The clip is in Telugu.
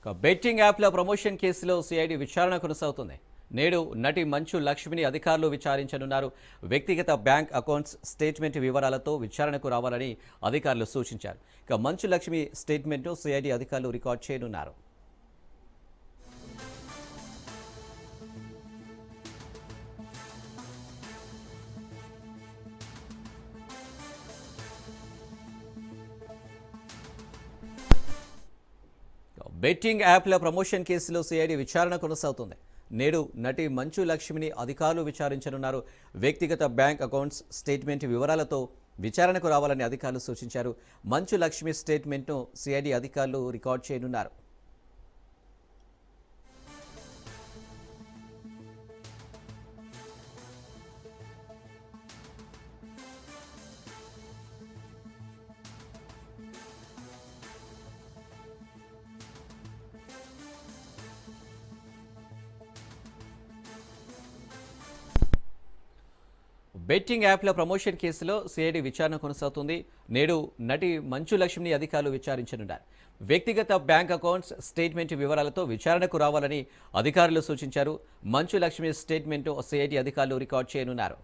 బెట్టింగ్ యాప్ల ప్రమోషన్ కేసులో సిఐడి విచారణ కొనసాగుతుంది. నేడు నటి మంచు లక్ష్మిని అధికారులు విచారించనున్నారు. వ్యక్తిగత బ్యాంక్ అకౌంట్స్ స్టేట్మెంట్ వివరాలతో విచారణకు రావాలని అధికారులు సూచించారు. మంచు లక్ష్మి స్టేట్మెంట్ను సిఐడి అధికారులు రికార్డ్ చేయనున్నారు. బెట్టింగ్ యాప్ల ప్రమోషన్ కేసులో సిఐడి విచారణ కొనసాగుతుంది. నేడు నటి మంచు లక్ష్మిని అధికారులు విచారించనున్నారు. వ్యక్తిగత బ్యాంక్ అకౌంట్స్ స్టేట్మెంట్ వివరాలతో విచారణకు రావాలని అధికారులు సూచించారు. మంచు లక్ష్మి స్టేట్మెంట్ను సిఐడి అధికారులు రికార్డ్ చేయనున్నారు. బెట్టింగ్ యాప్ల ప్రమోషన్ కేసులో సిఐడి విచారణ కొనసాగుతుంది. నేడు నటి మంచు లక్ష్మిని అధికారులు విచారించనున్నారు. వ్యక్తిగత బ్యాంక్ అకౌంట్స్ స్టేట్మెంట్ వివరాలతో విచారణకు రావాలని అధికారులు సూచించారు. మంచు లక్ష్మి స్టేట్మెంట్ను సిఐడి అధికారులు రికార్డ్ చేయనున్నారు.